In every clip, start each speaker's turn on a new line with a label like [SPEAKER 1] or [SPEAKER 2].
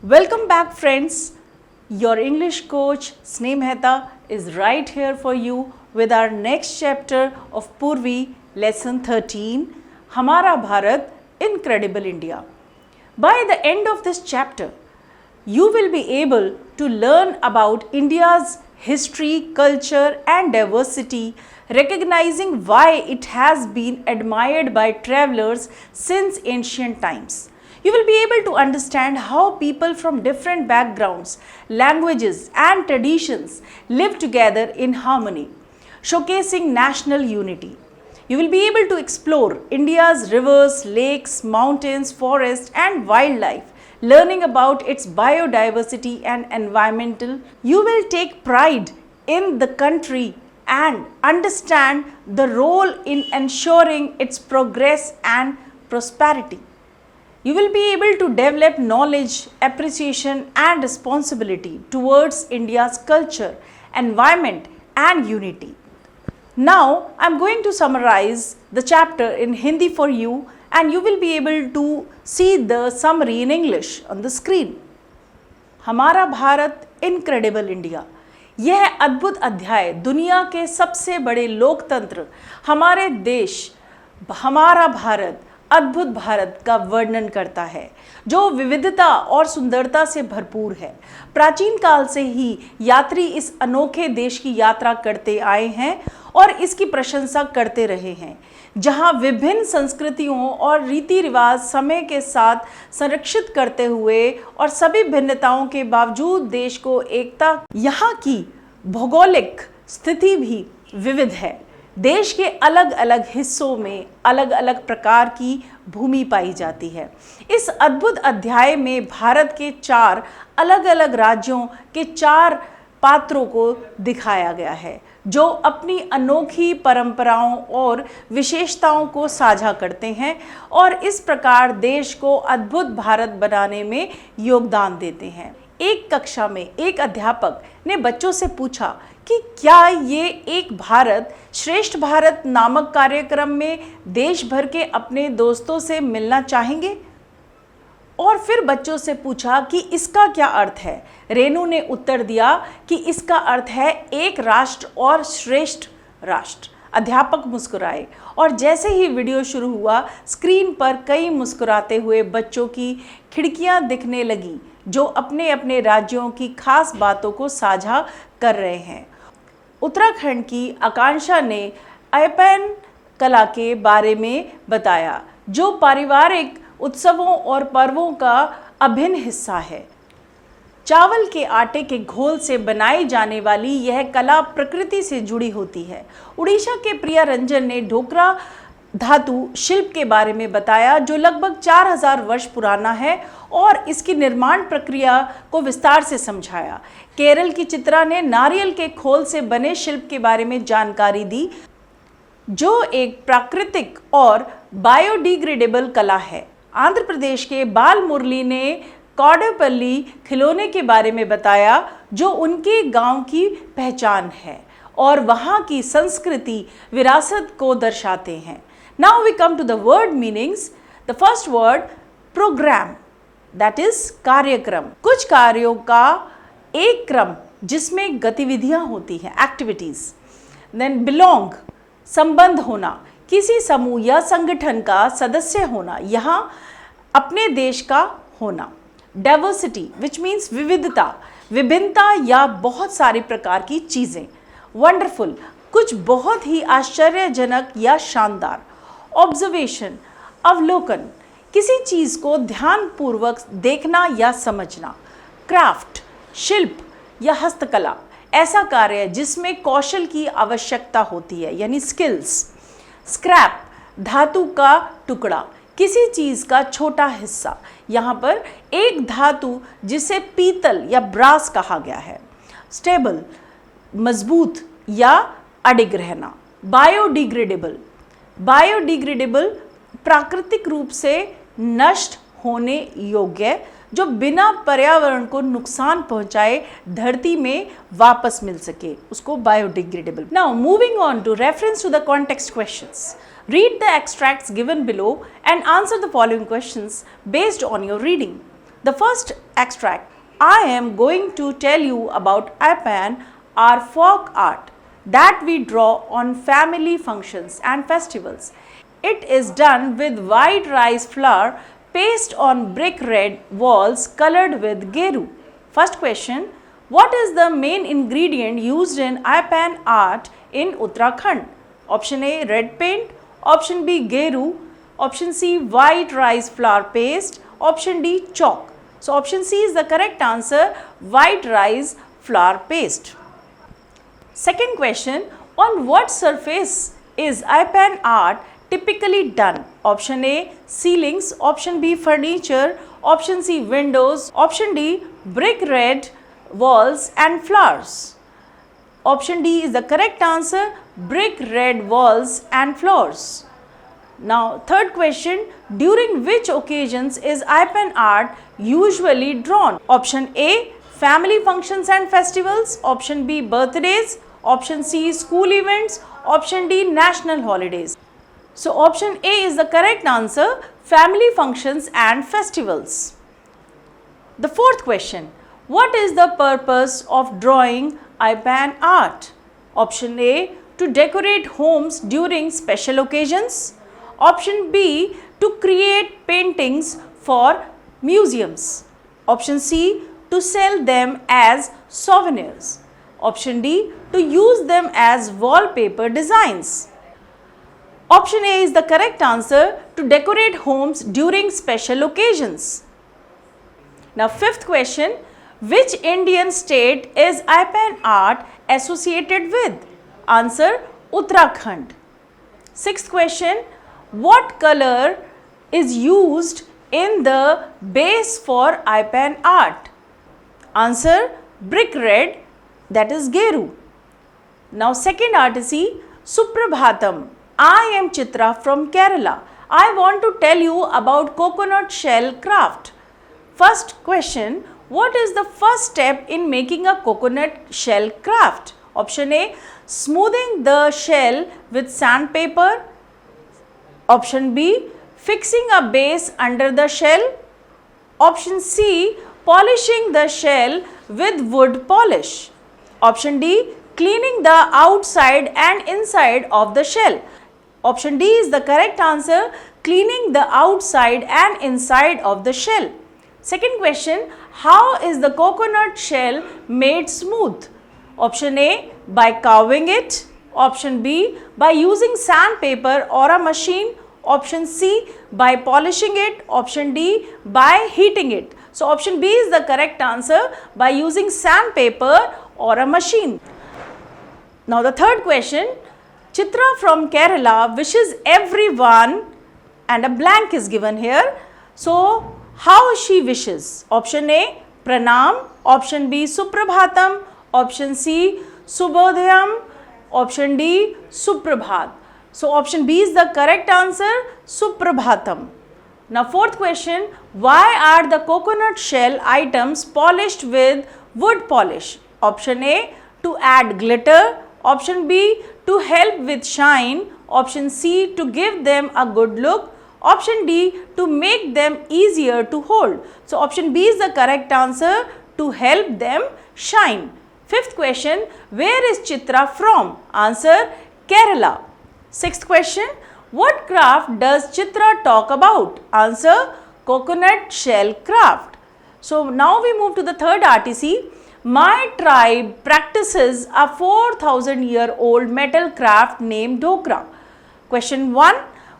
[SPEAKER 1] Welcome back, friends. Your English coach Sneh Mehta is right here for you with our next chapter of Purvi, lesson 13, Hamara Bharat, Incredible India. By the end of this chapter, you will be able to learn about India's history, culture, and diversity, recognizing why it has been admired by travelers since ancient times. You will be able to understand how people from different backgrounds, languages, and traditions live together in harmony, showcasing national unity. You will be able to explore India's rivers, lakes, mountains, forests, and wildlife, learning about its biodiversity and environmental. You will take pride in the country and understand the role in ensuring its progress and prosperity. You will be able to develop knowledge, appreciation, and responsibility towards India's culture, environment, and unity. Now, I am going to summarize the chapter in Hindi for you, and you will be able to see the summary in English on the screen. हमारा Bharat, incredible India. यह अद्भुत अध्याय दुनिया के सबसे बड़े लोकतंत्र हमारे देश, हमारा भारत, अद्भुत भारत का वर्णन करता है, जो विविधता और सुंदरता से भरपूर है। प्राचीन काल से ही यात्री इस अनोखे देश की यात्रा करते आए हैं और इसकी प्रशंसा करते रहे हैं, जहां विभिन्न संस्कृतियों और रीति रिवाज समय के साथ संरक्षित करते हुए और सभी भिन्नताओं के बावजूद देश को एकता। यहाँ की भौगोलिक स्थिति भी विविध है। देश के अलग अलग हिस्सों में अलग अलग प्रकार की भूमि पाई जाती है। इस अद्भुत अध्याय में भारत के 4 अलग अलग राज्यों के 4 पात्रों को दिखाया गया है, जो अपनी अनोखी परंपराओं और विशेषताओं को साझा करते हैं और इस प्रकार देश को अद्भुत भारत बनाने में योगदान देते हैं। एक कक्षा में एक अध्यापक ने बच्चों से पूछा कि क्या ये एक भारत श्रेष्ठ भारत नामक कार्यक्रम में देश भर के अपने दोस्तों से मिलना चाहेंगे, और फिर बच्चों से पूछा कि इसका क्या अर्थ है। रेनू ने उत्तर दिया कि इसका अर्थ है एक राष्ट्र और श्रेष्ठ राष्ट्र। अध्यापक मुस्कुराए और जैसे ही वीडियो शुरू हुआ, स्क्रीन पर कई मुस्कुराते हुए बच्चों की खिड़कियां दिखने लगी, जो अपने अपने राज्यों की खास बातों को साझा कर रहे हैं। उत्तराखंड की आकांक्षा ने ऐपन कला के बारे में बताया, जो पारिवारिक उत्सवों और पर्वों का अभिन्न हिस्सा है। चावल के आटे के घोल से बनाई जाने वाली यह कला प्रकृति से जुड़ी होती है। उड़ीसा के प्रिया रंजन ने ढोकरा धातु शिल्प के बारे में बताया, जो लगभग 4000 वर्ष पुराना है, और इसकी निर्माण प्रक्रिया को विस्तार से समझाया। केरल की चित्रा ने नारियल के खोल से बने शिल्प के बारे में जानकारी दी, जो एक प्राकृतिक और बायोडिग्रेडेबल कला है। आंध्र प्रदेश के बाल मुरली ने कौडेपल्ली खिलौने के बारे में बताया, जो उनके गांव की पहचान है और वहां की संस्कृति विरासत को दर्शाते हैं। Now we come to the word meanings. The first word, program, that is कार्यक्रम। कुछ कार्यों का एक क्रम जिसमें गतिविधियां होती हैं, activities. Then belong, संबंध होना, किसी समूह या संगठन का सदस्य होना, यहाँ अपने देश का होना। Diversity, which means विविधता, विभिन्नता या बहुत सारी प्रकार की चीज़ें। Wonderful, कुछ बहुत ही आश्चर्यजनक या शानदार। ऑब्जर्वेशन, अवलोकन, किसी चीज़ को ध्यानपूर्वक देखना या समझना। क्राफ्ट, शिल्प या हस्तकला, ऐसा कार्य जिसमें कौशल की आवश्यकता होती है, यानी स्किल्स। स्क्रैप, धातु का टुकड़ा, किसी चीज़ का छोटा हिस्सा, यहाँ पर एक धातु जिसे पीतल या ब्रास कहा गया है। स्टेबल, मजबूत या अडिग रहना। बायोडिग्रेडेबल, बायोडिग्रेडेबल प्राकृतिक रूप से नष्ट होने योग्य, जो बिना पर्यावरण को नुकसान पहुंचाए धरती में वापस मिल सके, उसको biodegradable. Now moving on to reference to the context questions. Read the extracts given below and answer the following questions based on your reading. The first extract, I am going to tell you about Aipan, our folk art that we draw on family functions and festivals. It is done with white rice flour paste on brick red walls colored with geru. First question, what is the main ingredient used in Aipan art in Uttarakhand? Option A, red paint. Option B, geru. Option C, white rice flour paste. Option D, chalk. So option C is the correct answer, white rice flour paste. Second question, on what surface is Aipan art typically done? Option A, ceilings. Option B, furniture. Option C, windows. Option D, brick red walls and floors. Option D is the correct answer, brick red walls and floors. Now third question, during which occasions is Aipan art usually drawn? Option A, family functions and festivals. Option B, birthdays. Option C, school events. Option D, national holidays. So option A is the correct answer, family functions and festivals. The fourth question, what is the purpose of drawing Aipan art? Option A, to decorate homes during special occasions. Option B, to create paintings for museums. Option C, to sell them as souvenirs. Option D, to use them as wallpaper designs. Option A is the correct answer, to decorate homes during special occasions. Now fifth question, which Indian state is Aipan art associated with? Answer, Uttarakhand. Sixth question, what color is used in the base for Aipan art? Answer, brick red, that is geru. Now second RTC, Suprabhatam. I am Chitra from Kerala. I want to tell you about coconut shell craft. First question, what is the first step in making a coconut shell craft? Option A, smoothing the shell with sandpaper. Option B, fixing a base under the shell. Option C, polishing the shell with wood polish. Option D, cleaning the outside and inside of the shell. Option D is the correct answer, cleaning the outside and inside of the shell. Second question, how is the coconut shell made smooth? Option A, by carving it. Option B, by using sandpaper or a machine. Option C, by polishing it. Option D, by heating it. So option B is the correct answer, by using sandpaper or a machine. Now the third question, Chitra from Kerala wishes everyone, and a blank is given here. So how she wishes? Option A, Pranam. Option B, Suprabhatam. Option C, Subodhyam. Option D, Suprabhat. So option B is the correct answer, Suprabhatam. Now fourth question, why are the coconut shell items polished with wood polish? Option A, to add glitter. Option B, to help with shine. Option C, to give them a good look. Option D, to make them easier to hold. So option B is the correct answer, to help them shine. Fifth question, where is Chitra from? Answer, Kerala. Sixth question, what craft does Chitra talk about? Answer, coconut shell craft. So now we move to the third RTC. My tribe practices a 4,000-year-old metal craft named Dhokra. Question 1.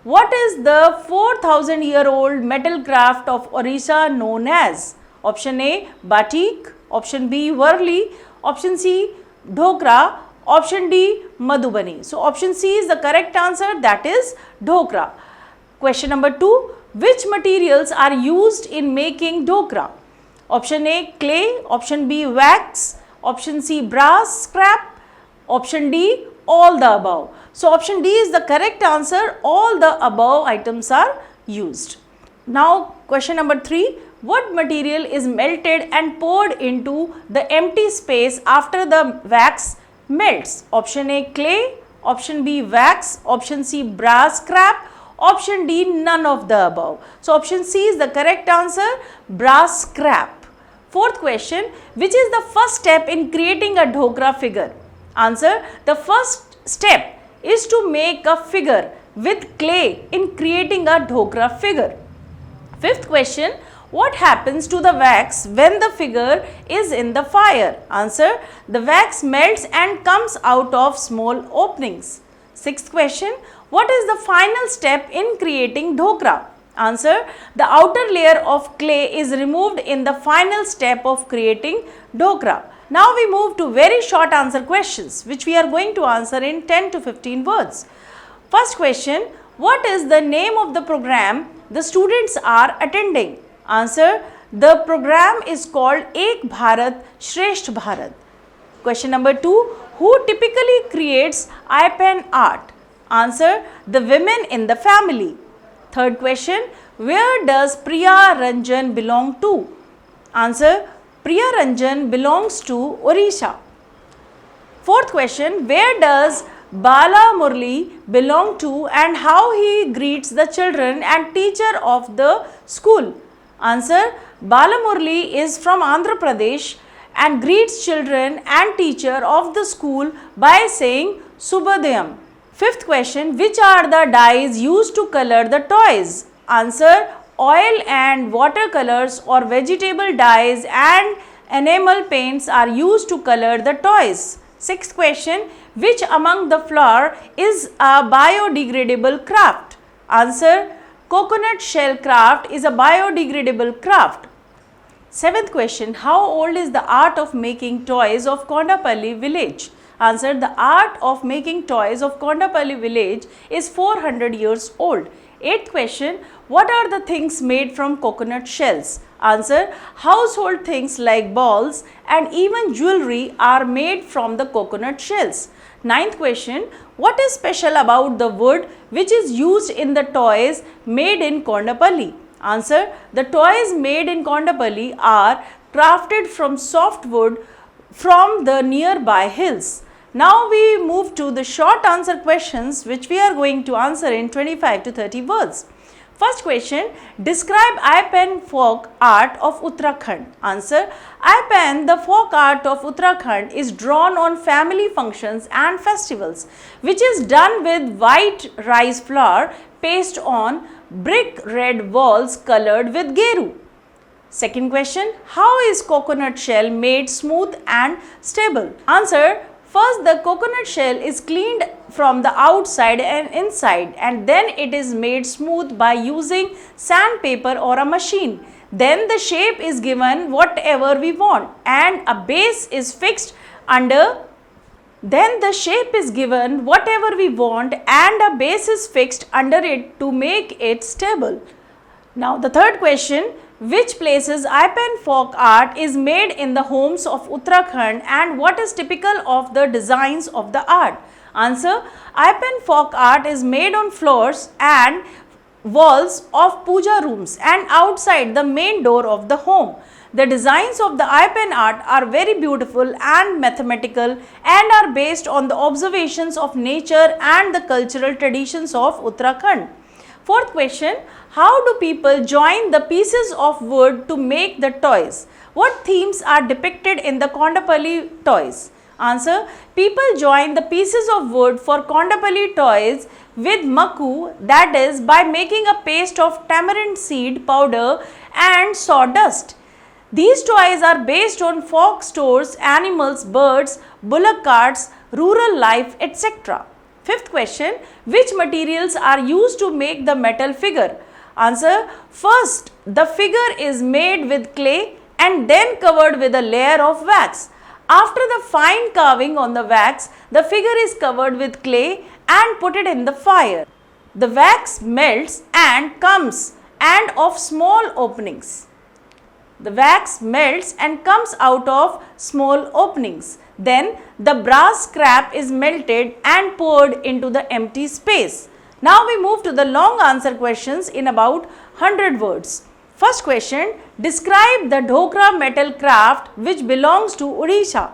[SPEAKER 1] What is the 4,000-year-old metal craft of Orissa known as? Option A, batik. Option B, Varli. Option C, Dhokra. Option D, Madhubani. So option C is the correct answer, that is Dhokra. Question number 2. Which materials are used in making Dhokra? Option A, clay. Option B, wax. Option C, brass scrap. Option D, all the above. So option D is the correct answer, all the above items are used. Now question number 3. What material is melted and poured into the empty space after the wax melts? Option A, clay. Option B, wax. Option C, brass scrap. Option D, none of the above. So option C is the correct answer, brass scrap. Fourth question, which is the first step in creating a dhokra figure? Answer, the first step is to make a figure with clay in creating a dhokra figure. Fifth question, what happens to the wax when the figure is in the fire? Answer, the wax melts and comes out of small openings. Sixth question, what is the final step in creating dhokra? Answer, the outer layer of clay is removed in the final step of creating dhokra. Now we move to very short answer questions which we are going to answer in 10 to 15 words. First question, what is the name of the program the students are attending? Answer, the program is called Ek Bharat Shresth Bharat. Question number 2, who typically creates eye pen art? Answer, the women in the family. Third question, where does Priya Ranjan belong to? Answer, Priya Ranjan belongs to Odisha. Fourth question, where does Bala Murli belong to and how he greets the children and teacher of the school? Answer, Bala Murli is from Andhra Pradesh and greets children and teacher of the school by saying Subhodayam. Fifth question, which are the dyes used to color the toys? Answer, oil and watercolors or vegetable dyes and enamel paints are used to color the toys. Sixth question, which among the flour is a biodegradable craft? Answer, coconut shell craft is a biodegradable craft. Seventh question, how old is the art of making toys of Kondapalli village? Answer, the art of making toys of Kondapalli village is 400 years old. Eighth question, what are the things made from coconut shells? Answer, household things like balls and even jewelry are made from the coconut shells. Ninth question, what is special about the wood which is used in the toys made in Kondapalli? Answer, the toys made in Kondapalli are crafted from soft wood from the nearby hills. Now we move to the short answer questions which we are going to answer in 25 to 30 words. First question, describe eye pen folk art of Uttarakhand. Answer, eye pen, the folk art of Uttarakhand is drawn on family functions and festivals which is done with white rice flour paste on brick red walls colored with geru. Second question, how is coconut shell made smooth and stable? Answer, first the coconut shell is cleaned from the outside and inside and then it is made smooth by using sandpaper or a machine. Then the shape is given whatever we want and a base is fixed under it to make it stable. Now the third question, which places eye pen folk art is made in the homes of Uttarakhand and what is typical of the designs of the art? Answer, eye pen folk art is made on floors and walls of puja rooms and outside the main door of the home. The designs of the eye pen art are very beautiful and mathematical and are based on the observations of nature and the cultural traditions of Uttarakhand. Fourth question, how do people join the pieces of wood to make the toys? What themes are depicted in the Kondapalli toys? Answer, people join the pieces of wood for Kondapalli toys with makku, that is by making a paste of tamarind seed powder and sawdust. These toys are based on folk stores, animals, birds, bullock carts, rural life, etc. Fifth question, which materials are used to make the metal figure? Answer, first the figure is made with clay and then covered with a layer of wax. After the fine carving on the wax, the figure is covered with clay and put it in the fire. The wax melts and comes and of small openings. The wax melts and comes out of small openings. Then the brass scrap is melted and poured into the empty space. Now we move to the long answer questions in about 100 words. First question, describe the dhokra metal craft which belongs to Odisha.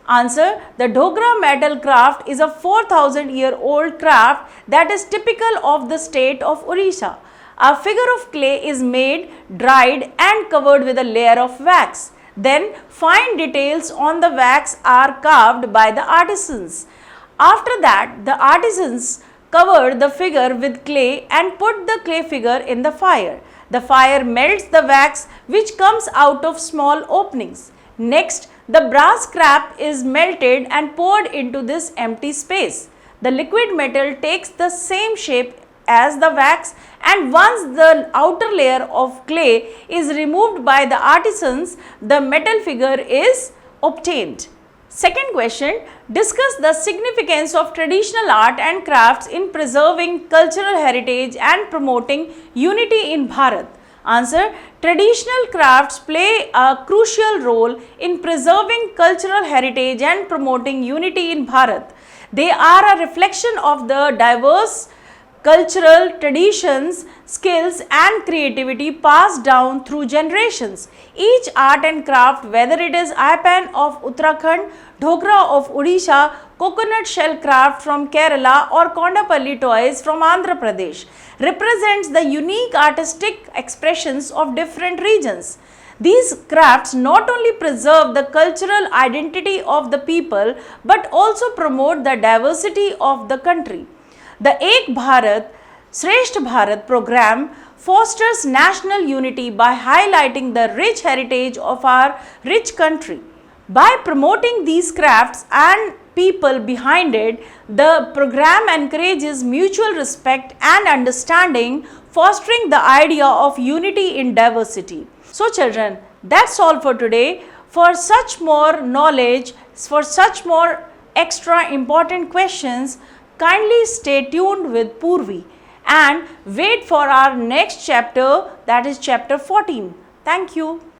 [SPEAKER 1] Answer, the Dogra metal craft is a 4000-year-old craft that is typical of the state of Orissa. A figure of clay is made, dried and covered with a layer of wax. Then fine details on the wax are carved by the artisans. After that, the artisans cover the figure with clay and put the clay figure in the fire. The fire melts the wax which comes out of small openings. Next, the brass scrap is melted and poured into this empty space. The liquid metal takes the same shape as the wax, and once the outer layer of clay is removed by the artisans, the metal figure is obtained. Second question, discuss the significance of traditional art and crafts in preserving cultural heritage and promoting unity in Bharat. Answer, traditional crafts play a crucial role in preserving cultural heritage and promoting unity in Bharat. They are a reflection of the diverse cultural traditions, skills and creativity passed down through generations. Each art and craft, whether it is Aipan of Uttarakhand, Dogra of Odisha, coconut shell craft from Kerala or Kondapalli toys from Andhra Pradesh, represents the unique artistic expressions of different regions. These crafts not only preserve the cultural identity of the people but also promote the diversity of the country. The Ek Bharat, Shreshth Bharat program fosters national unity by highlighting the rich heritage of our rich country. By promoting these crafts and people behind it, the program encourages mutual respect and understanding, fostering the idea of unity in diversity. So children, that's all for today. For such more knowledge, for such more extra important questions, kindly stay tuned with Purvi and wait for our next chapter, that is chapter 14. Thank you.